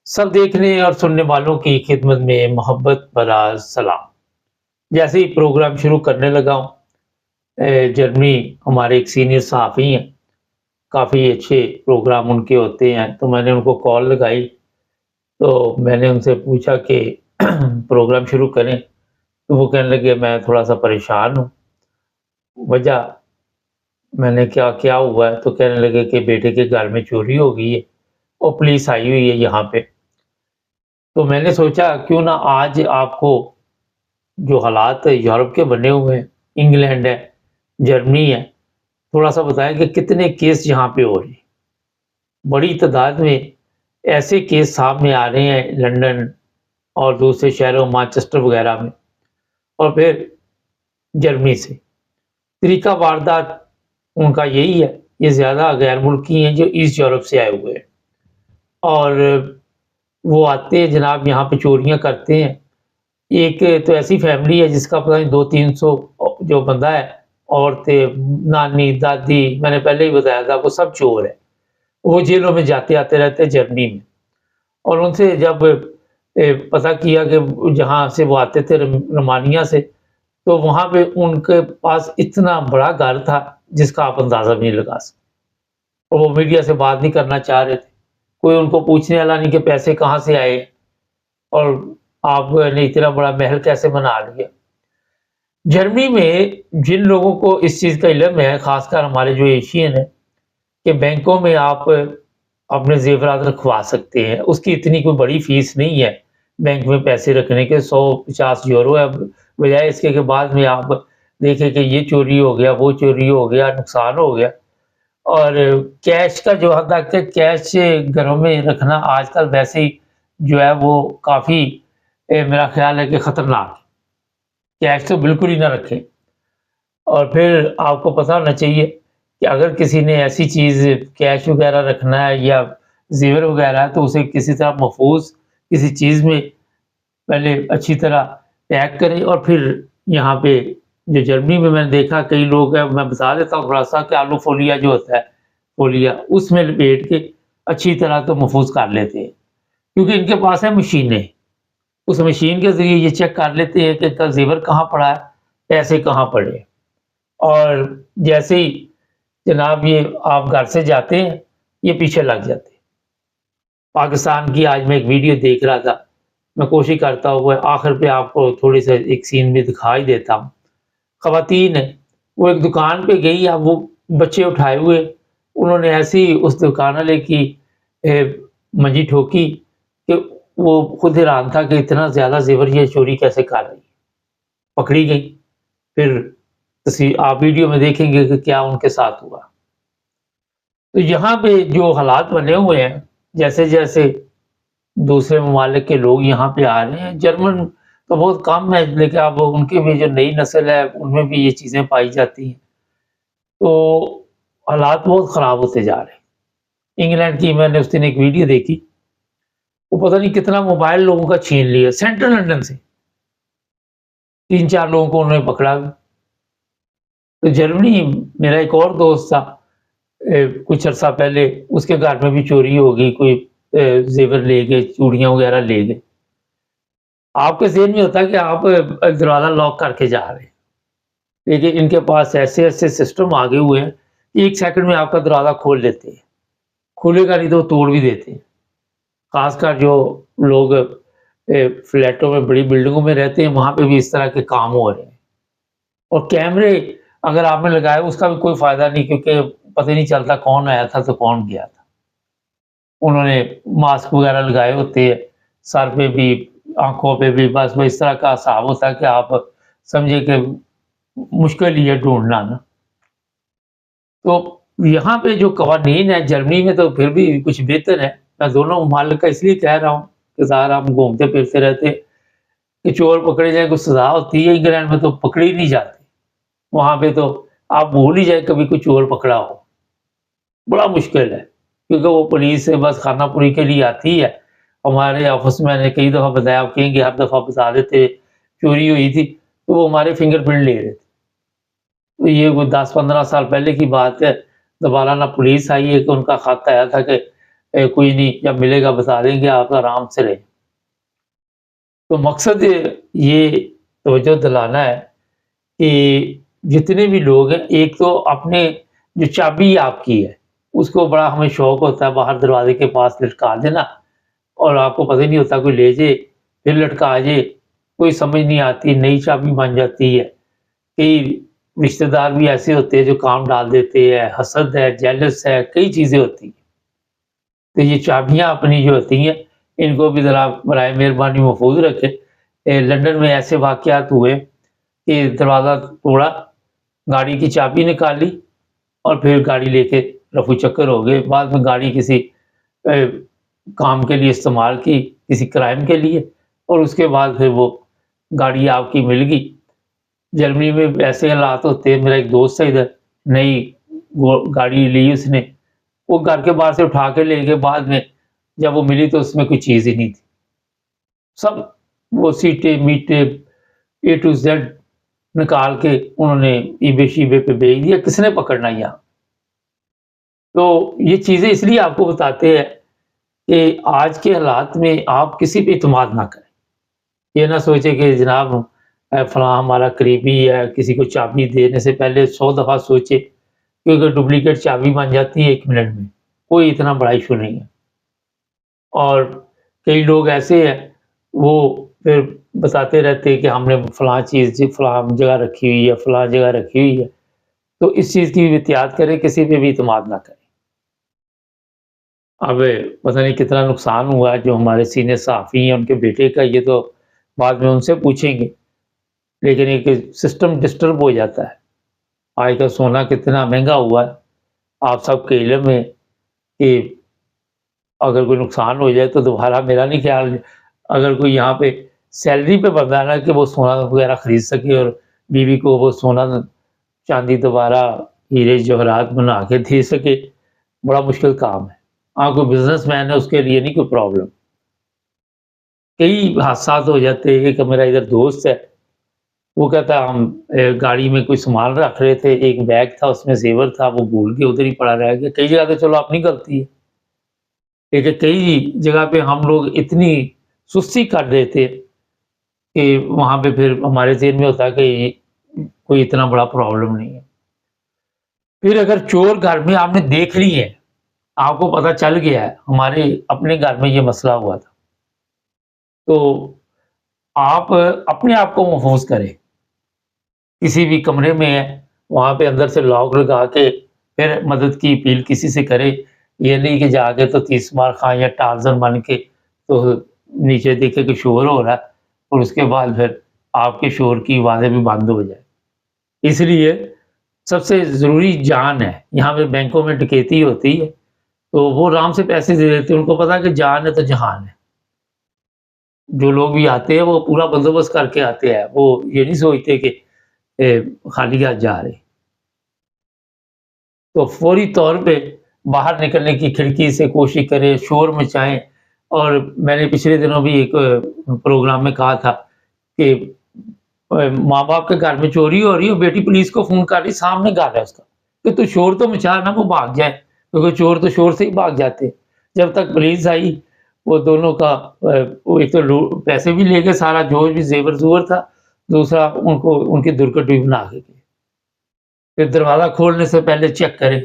सब देखने और सुनने वालों की खिदमत में मोहब्बत भरा सलाम। जैसे ही प्रोग्राम शुरू करने लगा हूँ, जर्मनी हमारे एक सीनियर सहाफ़ी हैं, काफ़ी अच्छे प्रोग्राम उनके होते हैं, तो मैंने उनको कॉल लगाई, तो मैंने उनसे पूछा कि प्रोग्राम शुरू करें, तो वो कहने लगे मैं थोड़ा-सा परेशान हूँ। वजह मैंने क्या क्या हुआ है? तो कहने लगे कि बेटे के घर में चोरी हो गई है और पुलिस आई हुई है यहाँ पे। तो मैंने सोचा क्यों ना आज आपको जो हालात यूरोप के बने हुए हैं, इंग्लैंड है, जर्मनी है, थोड़ा-सा बताएँ कि कितने केस यहाँ पे हो रहे हैं। बड़ी तादाद में ऐसे केस सामने आ रहे हैं लंदन और दूसरे शहरों मैनचेस्टर वगैरह में और फिर जर्मनी से। तरीका वारदात उनका यही है, ये ज़्यादा गैर मुल्की हैं जो ईस्ट यूरोप से आए हुए हैं और वो आते हैं जनाब यहाँ पे चोरियाँ करते हैं। एक तो ऐसी फैमिली है जिसका पता नहीं 200-300 जो बंदा है, औरतें, नानी, दादी, मैंने पहले ही बताया था वो सब चोर हैं। वो जेलों में जाते-आते रहते हैं जर्मनी में और उनसे जब पता किया कि जहाँ से वो आते थे रोमानिया से, तो वहाँ पे उनके पास इतना बड़ा घर था जिसका आप अंदाज़ा भी नहीं लगा सकते और वो मीडिया से बात नहीं करना चाह रहे थे। कोई उनको पूछने वाला नहीं कि पैसे कहाँ से आए और आपने इतना बड़ा महल कैसे बना लिया। जर्मनी में जिन लोगों को इस चीज़ का इल्म है, ख़ासकर हमारे जो एशियन हैं, कि बैंकों में आप अपने ज़ेवरात रखवा सकते हैं, उसकी इतनी कोई बड़ी फ़ीस नहीं है, बैंक में पैसे रखने के 150 यूरो है, बजाय इसके कि बाद में आप देखें कि ये चोरी हो गया, वो चोरी हो गया, नुकसान हो गया और कैश का जो हद तक है, कैश घरों में रखना आजकल वैसे ही जो है वो काफ़ी मेरा ख़्याल है कि खतरनाक है। कैश तो बिल्कुल ही ना रखें और फिर आपको पता होना चाहिए कि अगर किसी ने ऐसी चीज़ कैश वग़ैरह रखना है या ज़ेवर वग़ैरह है, तो उसे किसी तरह महफ़ूज़ किसी चीज़ में पहले अच्छी तरह पैक करें और फिर यहाँ पे जो जर्मनी में मैंने देखा कई लोग हैं, मैं बता देता हूँ थोड़ा-सा कि आलू फ़ोलिया जो होता है, फ़ोलिया उसमें लपेट के अच्छी तरह तो महफ़ूज़ कर लेते हैं, क्योंकि इनके पास है मशीनें। उस मशीन के ज़रिए ये चेक कर लेते हैं कि इनका ज़ेवर कहाँ पड़ा है, पैसे कहाँ पड़े हैं और जैसे ही जनाब ये आप घर से जाते हैं, ये पीछे लग जाते हैं। पाकिस्तान की आज मैं एक वीडियो देख रहा था, मैं कोशिश करता हूँ आखिर पे आपको थोड़ी-सा एक सीन भी दिखा ही देता हूँ। ख़वातीन हैं, वो एक दुकान पे गई, अब वो बच्चे उठाए हुए, उन्होंने ऐसे ही उस दुकान वाले की मंजी ठोकी कि वो खुद हैरान था कि इतना ज़्यादा ज़ेवर ये चोरी कैसे कर रही है। पकड़ी गई, फिर आप वीडियो में देखेंगे कि क्या उनके साथ हुआ। तो यहाँ पे जो हालात बने हुए हैं, जैसे-जैसे दूसरे ममालिक के लोग यहाँ पे आ रहे हैं, जर्मन तो बहुत कम है, लेकिन अब उनकी भी जो नई नस्ल है, उनमें भी ये चीज़ें पाई जाती हैं। तो हालात बहुत ख़राब होते जा रहे हैं। इंग्लैंड की मैंने उस दिन एक वीडियो देखी, वो पता नहीं कितना मोबाइल लोगों का छीन लिया, सेंट्रल लंदन से 3-4 लोगों को उन्होंने पकड़ा भी। तो जर्मनी मेरा एक और दोस्त था, कुछ अरसा पहले उसके घर में भी चोरी हो गई, कोई ज़ेवर ले गए, चूड़ियाँ वग़ैरह ले गए। आपके ज़हन में होता है कि आप दरवाज़ा लॉक करके जा रहे हैं, लेकिन इनके पास ऐसे-ऐसे सिस्टम आ गए हुए हैं, कि 1 सेकंड में आपका दरवाज़ा खोल देते हैं। खुलेगा नहीं तो वो तोड़ भी देते हैं। ख़ासकर जो लोग फ्लैटों में, बड़ी बिल्डिंगों में रहते हैं, वहाँ पे भी इस तरह के काम हो रहे हैं। और कैमरे अगर आपने लगाए उसका भी कोई फ़ायदा नहीं, क्योंकि पता ही नहीं चलता कौन आया था तो कौन गया था। उन्होंने मास्क वग़ैरह लगाए होते हैं, सर पे भी, आँखों पे भी, बस वो इस तरह का हिसाब होता है कि आप समझिए कि मुश्किल ही है ढूँढना ना। तो यहाँ पे जो कवानीन है जर्मनी में तो फिर भी कुछ बेहतर है। मैं दोनों ममालिक का इसलिए कह रहा हूँ कि ज़ाहिर हम घूमते-फिरते रहते हैं कि चोर पकड़े जाएँ कुछ सज़ा होती है, इंग्लैंड में तो पकड़ी नहीं जाती। वहाँ पे तो आप भूल ही जाएँ कभी कोई चोर पकड़ा हो। बड़ा मुश्किल है, क्योंकि वो पुलिस बस खानापुरी के लिए आती है। हमारे ऑफ़िस में मैंने कई दफ़ा बताया, आप कहेंगे हर दफ़ा बता देते, चोरी हुई थी, तो वो हमारे फिंगरप्रिंट ले रहे थे। तो ये कोई 10-15 साल पहले की बात है, दोबारा ना पुलिस आई है कि उनका खत आया था कि کوئی نہیں، جب ملے گا بتا دیں گے، آپ آرام سے رہیں۔ تو مقصد یہ توجہ دلانا ہے کہ جتنے بھی لوگ ہیں، ایک تو اپنے جو چابی آپ کی ہے اس کو بڑا ہمیں شوق ہوتا ہے باہر دروازے کے پاس لٹکا دینا، اور آپ کو پتہ نہیں ہوتا، کوئی لے جائے پھر لٹکا جائے، کوئی سمجھ نہیں آتی، نئی چابی بن جاتی ہے۔ کئی رشتہ دار بھی ایسے ہوتے ہیں جو کام ڈال دیتے ہیں، حسد ہے، جیلس ہے، کئی چیزیں ہوتی ہیں۔ تو یہ چابیاں اپنی جو ہوتی ہیں ان کو بھی ذرا برائے مہربانی محفوظ رکھے۔ لندن میں ایسے واقعات ہوئے کہ دروازہ توڑا، گاڑی کی چابی نکالی اور پھر گاڑی لے کے رفو چکر ہو گئے۔ بعد میں گاڑی کسی کام کے لیے استعمال کی، کسی کرائم کے لیے، اور اس کے بعد پھر وہ گاڑی آپ کی مل گئی۔ جرمنی میں ایسے حالات ہوتے ہیں۔ میرا ایک دوست ہے ادھر، نئی گاڑی لی اس نے، وہ گھر کے باہر سے اٹھا کے لے گئے، بعد میں جب وہ ملی تو اس میں کوئی چیز ہی نہیں تھی، سب وہ سیٹیں میٹیں اے ٹو زیڈ نکال کے انہوں نے ای بے شیبے پہ بیچ دیا۔ کس نے پکڑنا یہاں؟ تو یہ چیزیں اس لیے آپ کو بتاتے ہیں کہ آج کے حالات میں آپ کسی پہ اعتماد نہ کریں۔ یہ نہ سوچے کہ جناب فلاں ہمارا قریبی ہے، کسی کو چابی دینے سے پہلے 100 دفعہ سوچے، کیونکہ ڈپلیکیٹ چابی بن جاتی ہے 1 منٹ میں، کوئی اتنا بڑا ایشو نہیں ہے۔ اور کئی لوگ ایسے ہیں وہ پھر بتاتے رہتے کہ ہم نے فلاں چیز فلاں جگہ رکھی ہوئی ہے، فلاں جگہ رکھی ہوئی ہے۔ تو اس چیز کی بھی احتیاط کریں، کسی پہ بھی اعتماد نہ کریں۔ اب پتہ نہیں کتنا نقصان ہوا ہے جو ہمارے سینئر صحافی ہیں ان کے بیٹے کا، یہ تو بعد میں ان سے پوچھیں گے، لیکن ایک سسٹم ڈسٹرب ہو جاتا ہے۔ آج کا سونا کتنا مہنگا ہوا ہے، آپ سب کے علم میں کہ اگر کوئی نقصان ہو جائے تو دوبارہ، میرا نہیں خیال اگر کوئی یہاں پہ سیلری پہ بندہ نا کہ وہ سونا وغیرہ خرید سکے اور بیوی کو وہ سونا چاندی دوبارہ ہیرے جواہرات بنا کے دے سکے، بڑا مشکل کام ہے۔ ہاں کوئی بزنس مین ہے اس کے لیے نہیں کوئی پرابلم۔ کئی حادثات ہو جاتے ہیں۔ ایک میرا ادھر دوست ہے، وہ کہتا ہے ہم گاڑی میں کوئی سامان رکھ رہے تھے، ایک بیگ تھا اس میں زیور تھا، وہ بھول کے ادھر ہی پڑا رہ گیا۔ کئی جگہ تو چلو اپنی غلطی ہے، لیکن کئی جگہ پہ ہم لوگ اتنی سستی کر دیتے کہ وہاں پہ پھر ہمارے ذہن میں ہوتا ہے کہ کوئی اتنا بڑا پرابلم نہیں ہے۔ پھر اگر چور گھر میں آپ نے دیکھ لی ہے، آپ کو پتہ چل گیا ہے، ہمارے اپنے گھر میں یہ مسئلہ ہوا تھا، تو آپ اپنے آپ کو محفوظ کریں۔ کسی بھی کمرے میں ہے وہاں پہ اندر سے لاک لگا کے پھر مدد کی اپیل کسی سے کرے، یہ نہیں کہ جا کے تو 30 مار خاں یا ٹارزن بن کے تو نیچے دیکھے کہ شور ہو رہا ہے اور اس کے بعد پھر آپ کے شور کی آوازیں بھی بند ہو جائے۔ اس لیے سب سے ضروری جان ہے۔ یہاں پہ بینکوں میں ڈکیتی ہوتی ہے تو وہ آرام سے پیسے دے دیتے ہیں، ان کو پتا کہ جان ہے تو جہان ہے۔ جو لوگ بھی آتے ہیں وہ پورا بندوبست کر کے آتے ہیں، وہ یہ نہیں سوچتے کہ خالی ہاتھ جا رہے۔ تو فوری طور پہ باہر نکلنے کی کھڑکی سے کوشش کرے، شور مچائیں۔ اور میں نے پچھلے دنوں بھی ایک پروگرام میں کہا تھا کہ ماں باپ کے گھر میں چوری ہو رہی ہے، بیٹی پولیس کو فون کر رہی، سامنے گھر ہے اس کا، کہ تو شور تو مچا نا، وہ بھاگ جائے، کیونکہ چور تو شور سے ہی بھاگ جاتے۔ جب تک پولیس آئی وہ دونوں کا ایک تو پیسے بھی لے کے، سارا جو بھی زیور زور تھا، دوسرا ان کو ان کی درکٹ بھی بنا کے گئے۔ پھر دروازہ کھولنے سے پہلے چیک کریں۔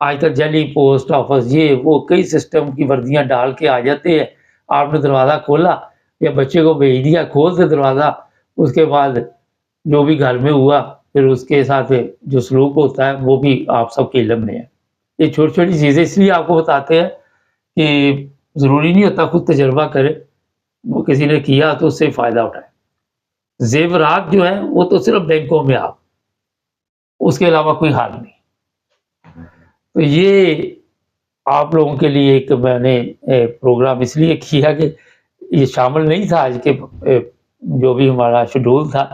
آج کل جعلی پوسٹ آفس یہ وہ کئی سسٹم کی وردیاں ڈال کے آ جاتے ہیں۔ آپ نے دروازہ کھولا یا بچے کو بھیج دیا، کھول دے دروازہ، اس کے بعد جو بھی گھر میں ہوا پھر اس کے ساتھ جو سلوک ہوتا ہے وہ بھی آپ سب کے علم میں ہے۔ یہ چھوٹی چھوٹی چیزیں اس لیے آپ کو بتاتے ہیں کہ ضروری نہیں ہوتا خود تجربہ کرے، وہ کسی نے کیا تو اس سے فائدہ اٹھائے۔ زیورات جو ہے وہ تو صرف بینکوں میں آپ، اس کے علاوہ کوئی حال نہیں۔ تو یہ آپ لوگوں کے لیے ایک میں نے پروگرام اس لیے کیا کہ یہ شامل نہیں تھا آج کے جو بھی ہمارا شیڈول تھا،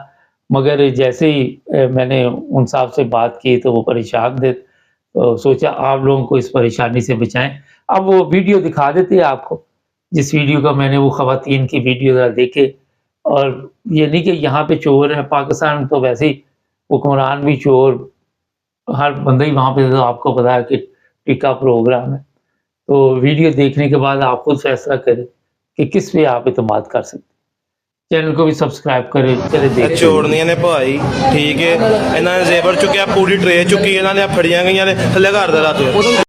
مگر جیسے ہی میں نے ان صاحب سے بات کی تو وہ پریشان تھے، تو سوچا آپ لوگوں کو اس پریشانی سے بچائیں۔ اب وہ ویڈیو دکھا دیتے ہیں آپ کو، جس ویڈیو کا میں نے وہ خواتین کی ویڈیو ذرا دیکھے۔ اور یہ نہیں کہ یہاں پہ چور ہے، پاکستان تو ویسے ہی حکمران بھی چور، ہر بندہ ہی وہاں پہ، آپ کو پتا ہے کہ ٹکا پروگرام ہے۔ तो वीडियो देखने के बाद आप खुद फैसला करें कि किस पे आप इत्मीनान कर सकते हैं। चैनल को भी सब्सक्राइब करें। चले देखते ਚੋੜਨੀਆਂ ਨੇ ਭਾਈ ਠੀਕ ਹੈ ਇਹਨਾਂ ਨੇ ਜ਼ੇਬਰ ਚੁੱਕਿਆ ਪੂਰੀ ਟਰੇ ਚੁੱਕੀ ਇਹਨਾਂ ਨੇ ਫੜੀਆਂ ਗਈਆਂ ਨੇ ਥੱਲੇ ਘਰ ਦਾ ਰਾਤ